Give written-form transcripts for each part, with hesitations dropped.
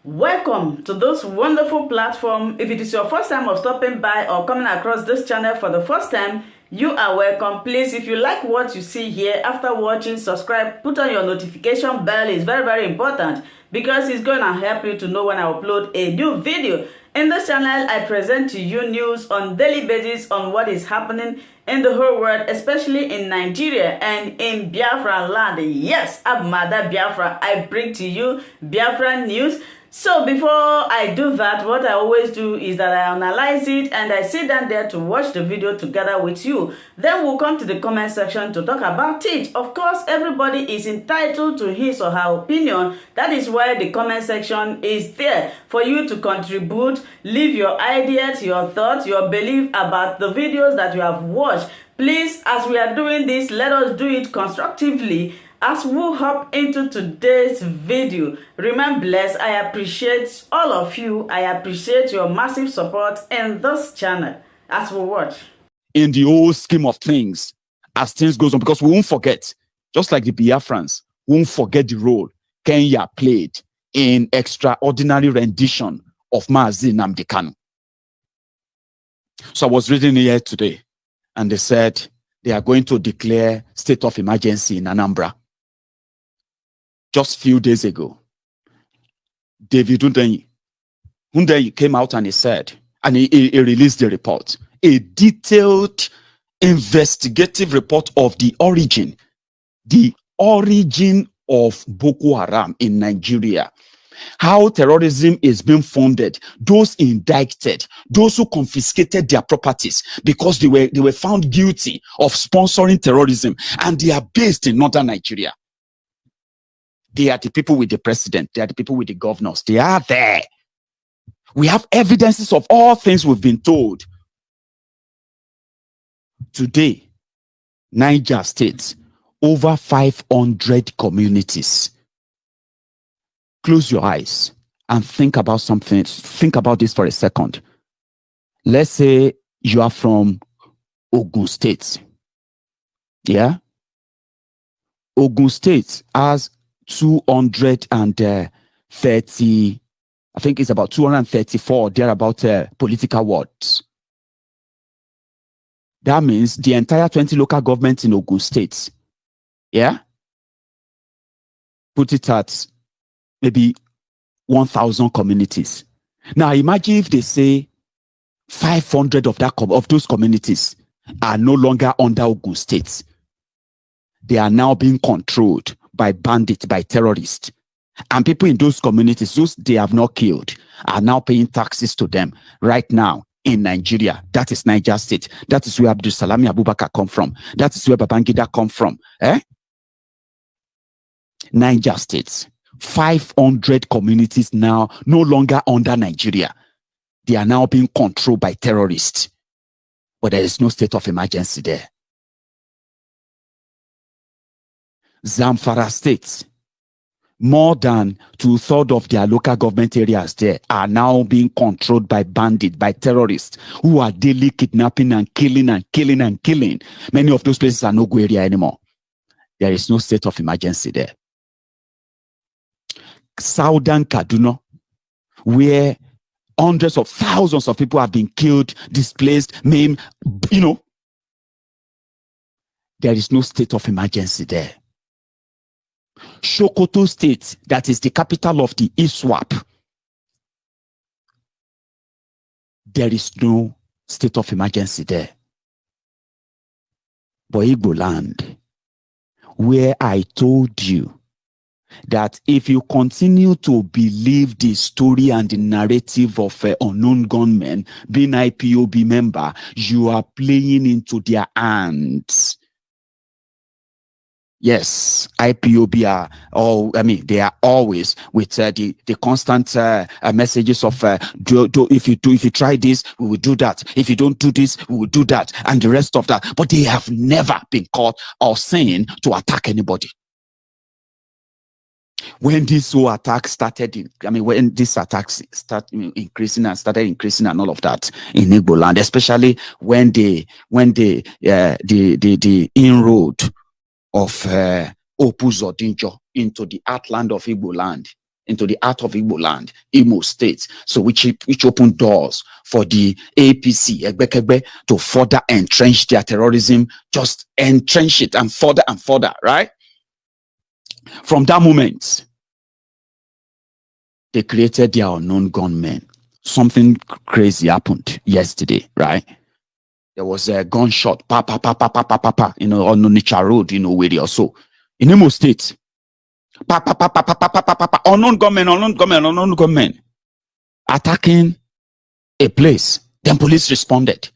Welcome to this wonderful platform. If it is your first time of stopping by or coming across this channel for the first time, you are welcome. Please, if you like what you see here, after watching, subscribe, put on your notification bell. It's very, very important because it's going to help you to know when I upload a new video. In this channel, I present to you news on daily basis on what is happening in the whole world, especially in Nigeria and in Biafra land. Yes, I'm Mother Biafra. I bring to you Biafra news. So before I do that, what I always do is that I analyze it and I sit down there to watch the video together with you. Then we'll come to the comment section to talk about it. Of course, everybody is entitled to his or her opinion. That is why the comment section is there for you to contribute, leave your ideas, your thoughts, your belief about the videos that you have watched. Please, as we are doing this, let us do it constructively. As we hop into today's video, remain blessed. I appreciate all of you. I appreciate your massive support in this channel as we watch. In the whole scheme of things, as things goes on, because we won't forget, just like the Biafrans, we won't forget the role Kenya played in extraordinary rendition of Mazi Nnamdi Kanu. So I was reading here today, and they said they are going to declare state of emergency in Anambra. Just a few days ago, David Hundeyi came out and he said, and he released the report, a detailed investigative report of the origin of Boko Haram in Nigeria, how terrorism is being funded, those indicted, those who confiscated their properties because they were found guilty of sponsoring terrorism, and they are based in northern Nigeria. They are the people with the president. They are the people with the governors. They are there. We have evidences of all things we've been told. Today, Niger State, over 500 communities. Close your eyes and think about something. Think about this for a second. Let's say you are from Ogun State. Yeah? Ogun State has 230, I think it's about 234 thereabout political wards. That means the entire 20 local governments in Ogun State, yeah, put it at maybe 1,000 communities. Now imagine if they say 500 of those communities are no longer under Ogun State. They are now being controlled by bandits, by terrorists. And people in those communities, those they have not killed, are now paying taxes to them right now in Nigeria. That is Niger State. That is where Abdul Salami Abubakar come from. That is where Babangida come from. Niger State. 500 communities now no longer under Nigeria. They are now being controlled by terrorists. But there is no state of emergency there. Zamfara State, more than 2/3 of their local government areas there are now being controlled by bandits, by terrorists who are daily kidnapping and killing and killing and killing. Many of those places are no go area anymore. There is no state of emergency there. Southern Kaduna, where hundreds of thousands of people have been killed, displaced, maimed, there is no state of emergency there. Sokoto State, that is the capital of the ISWAP, there is no state of emergency there. But Igbo land, where I told you that if you continue to believe the story and the narrative of unknown gunmen being IPOB member, you are playing into their hands. Yes, IPOB are they are always with the constant messages of if you try this, we will do that. If you don't do this, we will do that, and the rest of that. But they have never been caught or seen to attack anybody. When this whole attack started, when these attacks started increasing and all of that in Igbo land, especially when the inroad of Opuzodinjo into the heartland of Igbo land into the heart of Igbo land, Imo State. So which opened doors for the APC, Egbekegbe, to further entrench their terrorism, just entrench it and further, right? From that moment, they created their unknown gunmen. Something crazy happened yesterday, right? There was a gunshot, on Onitsha Road, where they also in Imo State. Unknown gunmen attacking a place. Then police responded.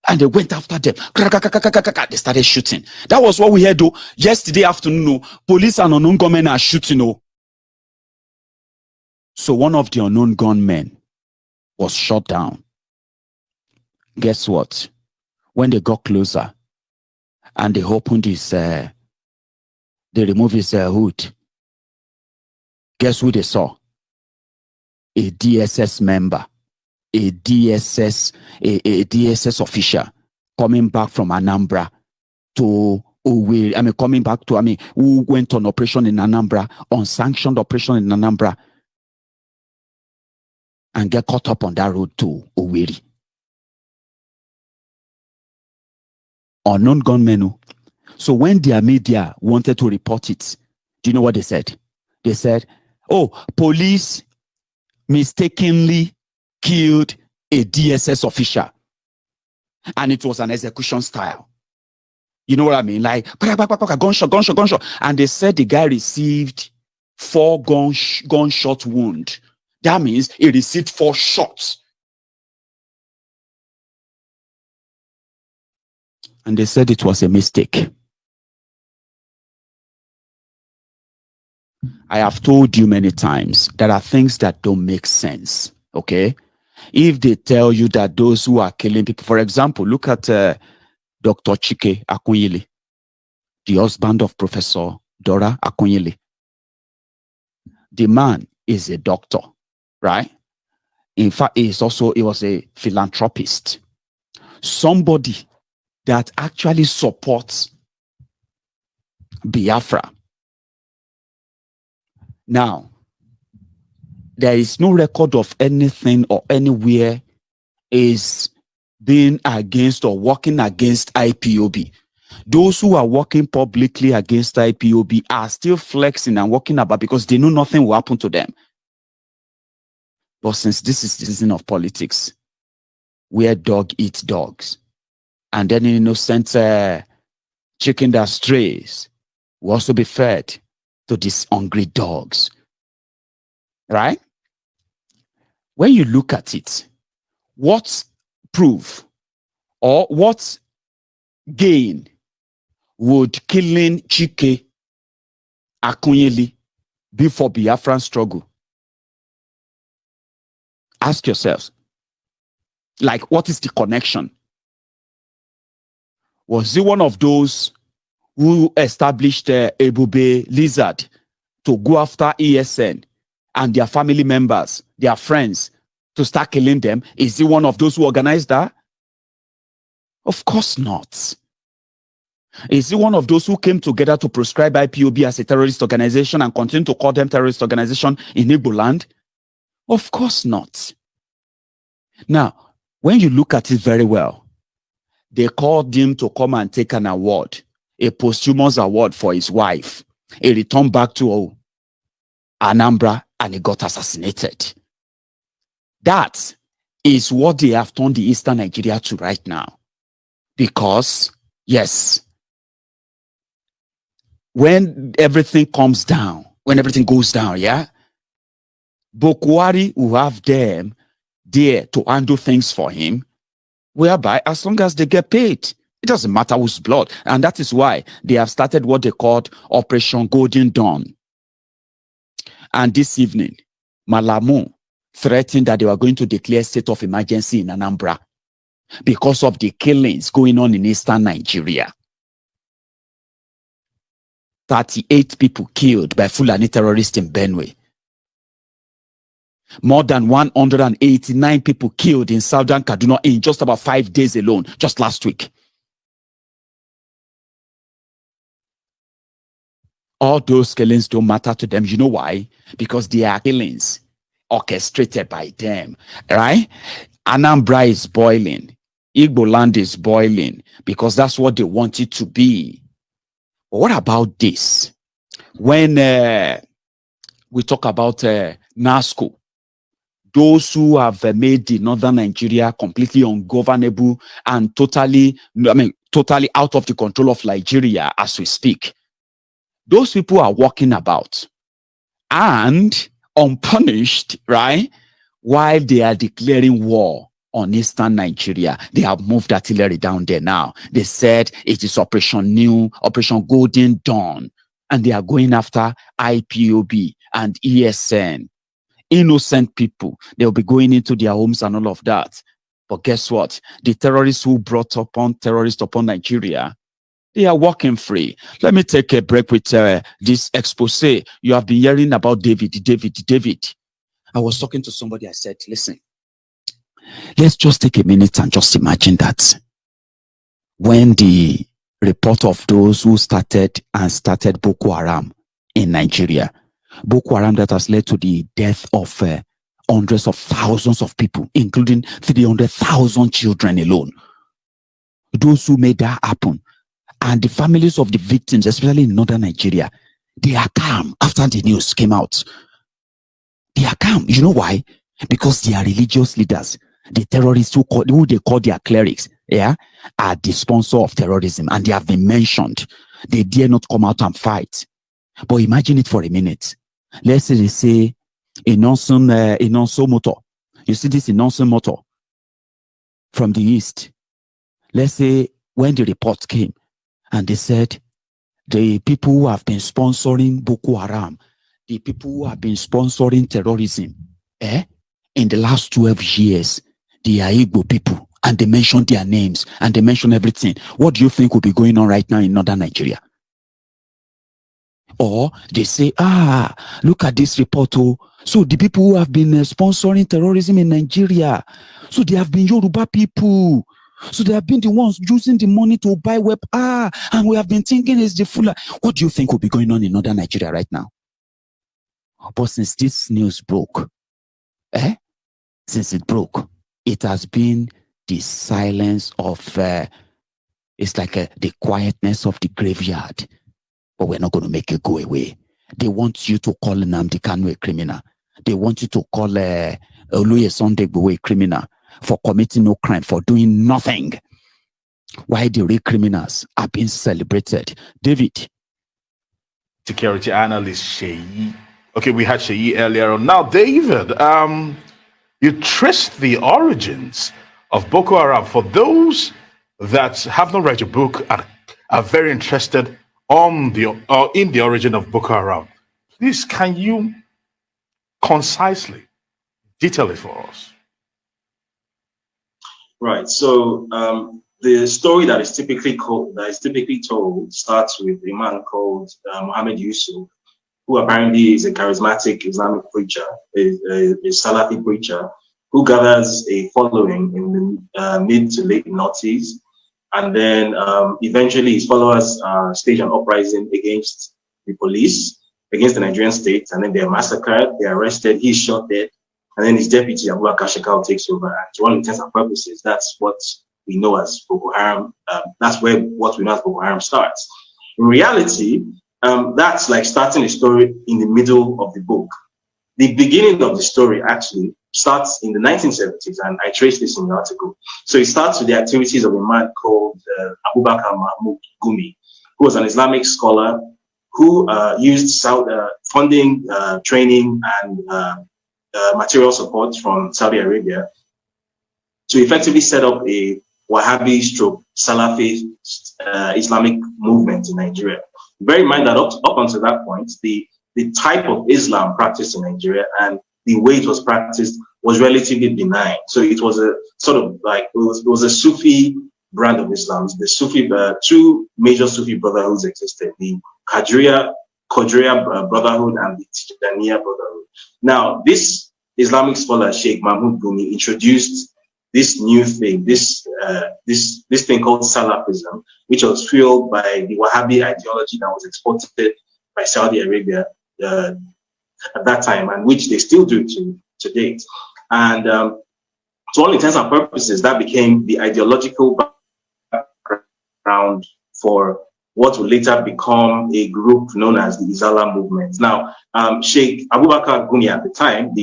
And they went after them. They started shooting. That was what we heard yesterday afternoon. Police and unknown gunmen are shooting. So one of the unknown gunmen was shot down. Guess what? When they got closer and they opened his, they removed his hood. Guess who they saw? A DSS member, a DSS official coming back from Anambra to Owerri. Coming back to, who went on operation in Anambra, unsanctioned operation in Anambra, and get caught up on that road to Owerri. Unknown gunmen. So when their media wanted to report it, do you know what they said? They said, oh, police mistakenly killed a DSS official. And it was an execution style. You know what I mean? Like, gunshot. And they said the guy received 4 gunshot wound. That means he received 4 shots. And they said it was a mistake. I have told you many times, there are things that don't make sense, okay? If they tell you that those who are killing people, for example, look at Dr. Chike Akunyili, the husband of Professor Dora Akunyili. The man is a doctor, right? In fact, he was a philanthropist. Somebody that actually supports Biafra. Now, there is no record of anything or anywhere is being against or working against IPOB. Those who are working publicly against IPOB are still flexing and working about because they know nothing will happen to them. But since this is the season of politics, where dog eats dogs, and then innocent chicken that strays will also be fed to these hungry dogs, right? When you look at it, what proof or what gain would killing Chike Akunyili be for Biafran struggle? Ask yourselves, like, what is the connection? Was he one of those who established Ebube Lizard to go after ESN and their family members, their friends, to start killing them? Is he one of those who organized that? Of course not. Is he one of those who came together to proscribe IPOB as a terrorist organization and continue to call them terrorist organization in Igbo land? Of course not. Now, when you look at it very well, they called him to come and take an award, a posthumous award for his wife. He returned back to Anambra and he got assassinated. That is what they have turned the Eastern Nigeria to right now. Because, yes, when everything comes down, when everything goes down, yeah, Bokwari will have them there to handle things for him, whereby as long as they get paid, it doesn't matter whose blood. And that is why they have started what they called Operation Golden Dawn. And this evening, Malamu threatened that they were going to declare state of emergency in Anambra because of the killings going on in Eastern Nigeria. 38 people killed by Fulani terrorists in Benue. More than 189 people killed in Southern Kaduna in just about 5 days alone, just last week. All those killings don't matter to them. You know why? Because they are killings orchestrated by them, right? Anambra is boiling. Igbo land is boiling because that's what they want it to be. But what about this? When we talk about NASCO, those who have made the northern Nigeria completely ungovernable and totally out of the control of Nigeria as we speak, those people are walking about and unpunished, right? While they are declaring war on eastern Nigeria. They have moved artillery down there now. They said it is Operation Golden Dawn, and they are going after IPOB and ESN. Innocent people. They'll be going into their homes and all of that. But guess what? The terrorists who brought terrorists upon Nigeria, they are walking free. Let me take a break with this expose. You have been hearing about David. I was talking to somebody. I said, listen, let's just take a minute and just imagine that when the report of those who started Boko Haram in Nigeria, Boko Haram that has led to the death of hundreds of thousands of people, including 300,000 children alone. Those who made that happen, and the families of the victims, especially in northern Nigeria, they are calm after the news came out. They are calm. You know why? Because they are religious leaders. The terrorists who they call their clerics, are the sponsor of terrorism, and they have been mentioned. They dare not come out and fight. But imagine it for a minute. Let's say they say a Nonso motor. You see this Nonso motor from the east. Let's say when the report came and they said the people who have been sponsoring Boko Haram, the people who have been sponsoring terrorism, in the last 12 years, they are Igbo people, and they mention their names and they mention everything. What do you think will be going on right now in northern Nigeria? Or they say, look at this report. So the people who have been sponsoring terrorism in Nigeria, so they have been Yoruba people. So they have been the ones using the money to buy weapons. And we have been thinking it's the full. What do you think will be going on in northern Nigeria right now? But since this news broke, since it broke, it has been the silence of, it's like the quietness of the graveyard. But we're not going to make it go away. They want you to call Nnamdi Kanu a criminal. They want you to call Oluye Sunday a criminal for committing no crime, for doing nothing. Why the real criminals are being celebrated. David. Security analyst Sheyi. Okay, we had Sheyi earlier on. Now, David, you traced the origins of Boko Haram. For those that have not read your book and are very interested in the origin of Boko Haram, please, can you concisely detail it for us? Right. So the story that is typically told starts with a man called Muhammad Yusuf, who apparently is a charismatic Islamic preacher, a Salafi preacher, who gathers a following in the mid to late noughties. And then eventually his followers stage an uprising against the police, against the Nigerian state, and then they're massacred, they're arrested, he's shot dead, and then his deputy, Abubakar Shekau, takes over. And to all intents and purposes, that's what we know as Boko Haram. That's where what we know as Boko Haram starts. In reality, that's like starting a story in the middle of the book. The beginning of the story actually starts in the 1970s, and I traced this in the article. So it starts with the activities of a man called Abubakar Mahmoud Gumi, who was an Islamic scholar who used funding, training, and material support from Saudi Arabia to effectively set up a Wahhabi stroke Salafi Islamic movement in Nigeria. Bear in mind that up until that point, the type of Islam practiced in Nigeria and the way it was practiced was relatively benign. So it was a sort of like, it was a Sufi brand of Islam. The Sufi, two major Sufi brotherhoods existed, the Qadriya Brotherhood and the Tijaniya Brotherhood. Now, this Islamic scholar, Sheikh Mahmoud Gumi, introduced this new thing, this thing called Salafism, which was fueled by the Wahhabi ideology that was exported by Saudi Arabia at that time, and which they still do to date. And to all intents and purposes, that became the ideological background for what will later become a group known as the Izala movement. Now, Sheikh Abubakar Gumi at the time,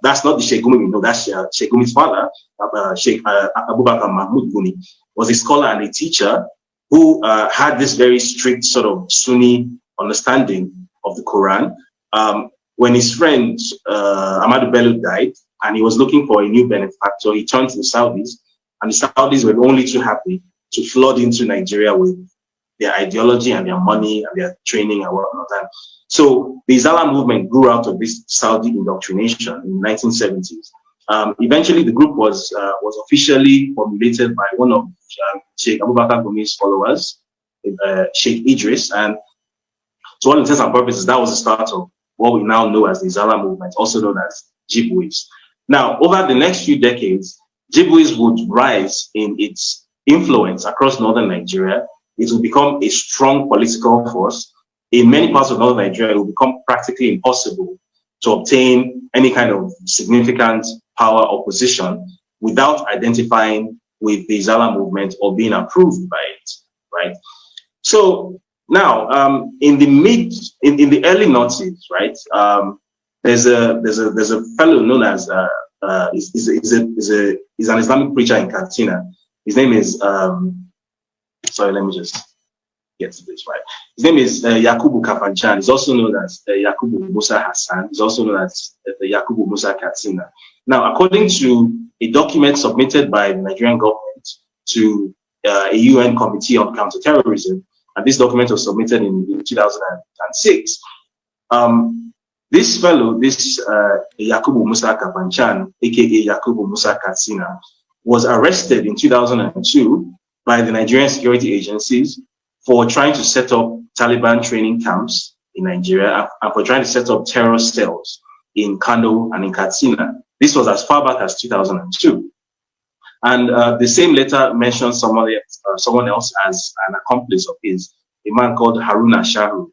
that's not the Sheikh Gumi we know, that's Sheikh Gumi's father, Sheikh Abubakar Mahmoud Gumi, was a scholar and a teacher who had this very strict sort of Sunni understanding of the Quran. When his friend Ahmadu Bello died and he was looking for a new benefactor, he turned to the Saudis, and the Saudis were only too happy to flood into Nigeria with their ideology and their money and their training and whatnot. And so the Izala movement grew out of this Saudi indoctrination in the 1970s. Eventually, the group was officially formulated by one of Sheikh Abubakar Gumi's followers, Sheikh Idris, and to all intents and purposes, that was the start of what we now know as the Izala movement, also known as Jibwis. Now, over the next few decades, Jibwis would rise in its influence across northern Nigeria. It will become a strong political force. In many parts of northern Nigeria, it will become practically impossible to obtain any kind of significant power or position without identifying with the Izala movement or being approved by it, right? So now, in the early noughties, right, there's a fellow known as he's an Islamic preacher in Katsina. His name is sorry, let me just get to this right. His name is Yakubu Kafanchan. He's also known as Yakubu Musa Hassan. He's also known as Yakubu Musa Katsina. Now, according to a document submitted by the Nigerian government to a UN Committee on Counterterrorism, and this document was submitted in 2006, this fellow, Yakubu Musa Kafanchan, aka Yakubu Musa Katsina, was arrested in 2002 by the Nigerian security agencies for trying to set up Taliban training camps in Nigeria and for trying to set up terror cells in Kano and in Katsina. This was as far back as 2002. And the same letter mentions someone else as an accomplice of his, a man called Haruna Shahu.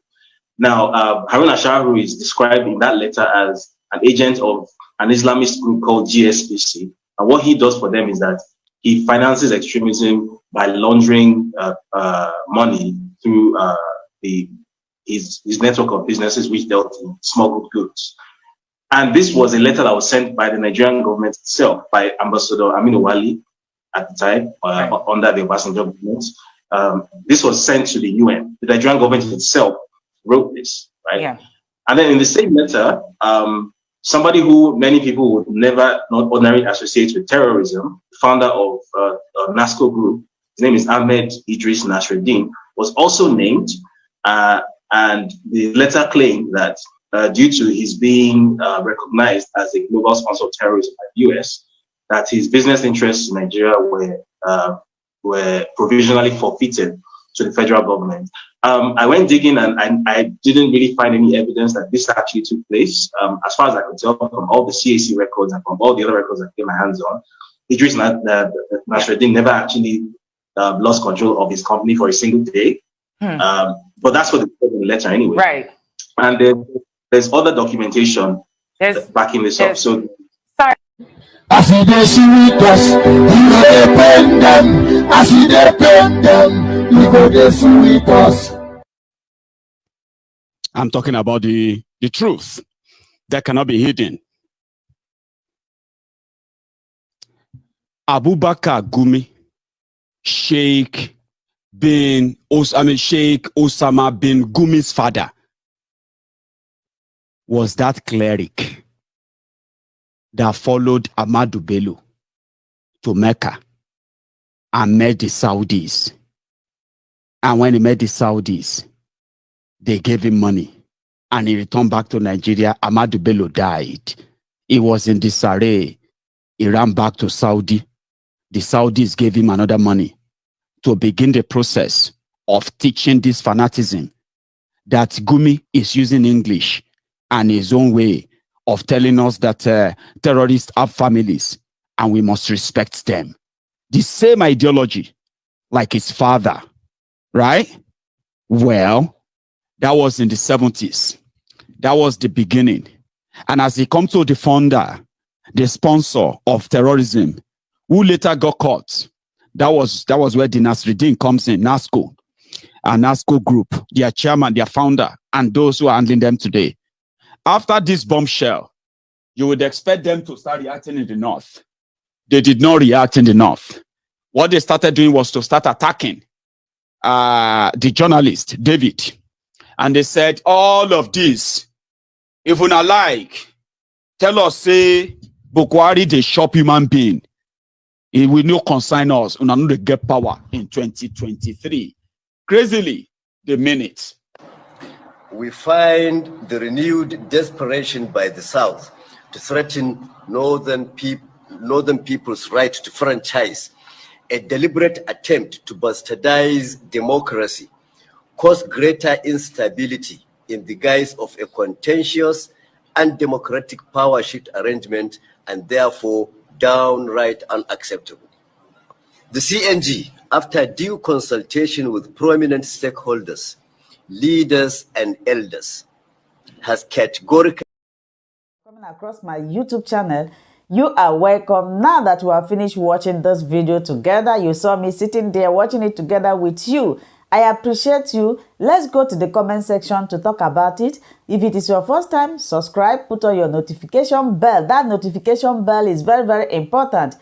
Now, Haruna Shahu is described in that letter as an agent of an Islamist group called GSPC. And what he does for them is that he finances extremism by laundering money through his network of businesses which dealt in smuggled goods. And this was a letter that was sent by the Nigerian government itself, by Ambassador Aminu Wali at the time, under the Obasanjo government. This was sent to the UN. The Nigerian government itself wrote this, right? Yeah. And then in the same letter, somebody who many people would never, not ordinarily associate with terrorism, the founder of NASCO Group, his name is Ahmed Idris Nasreddin, was also named. And the letter claimed that due to his being recognized as a global sponsor of terrorism by the US, that his business interests in Nigeria were provisionally forfeited to the federal government. I went digging and I didn't really find any evidence that this actually took place. As far as I could tell from all the CAC records and from all the other records I get my hands on, Idris Nasreddin never actually lost control of his company for a single day. But that's what they said in the letter anyway. Right. And there's other documentation backing this up. So sorry. As we with us, we go depend them. As we depend them, we go with us. I'm talking about the truth that cannot be hidden. Abubakar Gumi, Sheikh Osama bin Gumi's father, was that cleric that followed Ahmadu Bello to Mecca and met the Saudis. And when he met the Saudis, they gave him money and he returned back to Nigeria. Ahmadu Bello died. He was in disarray. He ran back to Saudi. The Saudis gave him another money to begin the process of teaching this fanaticism that Gumi is using English and his own way of telling us that terrorists have families and we must respect them. The same ideology like his father, right? Well, That was in the 70s. That was the beginning. And as he comes to the founder, the sponsor of terrorism, who later got caught, that was where the Nasruddin comes in, NASCO, and NASCO group, their chairman, their founder, and those who are handling them today. After this bombshell, you would expect them to start reacting in the north. They did not react in the north. What they started doing was to start attacking the journalist, David. And they said, all of this, if una like, tell us, say, Bukwari, the shop human being, it will not consign us. Una know they get power in 2023. Crazily, they mean it. We find the renewed desperation by the South to threaten northern people's right to franchise, a deliberate attempt to bastardize democracy, cause greater instability in the guise of a contentious and democratic power shift arrangement, and therefore downright unacceptable. The CNG, after due consultation with prominent stakeholders, leaders and elders, has categorically coming across my YouTube channel. You are welcome. Now that we have finished watching this video together, you saw me sitting there watching it together with you. I appreciate you. Let's go to the comment section to talk about it. If it is your first time, subscribe, put on your notification bell. That notification bell is very, very important.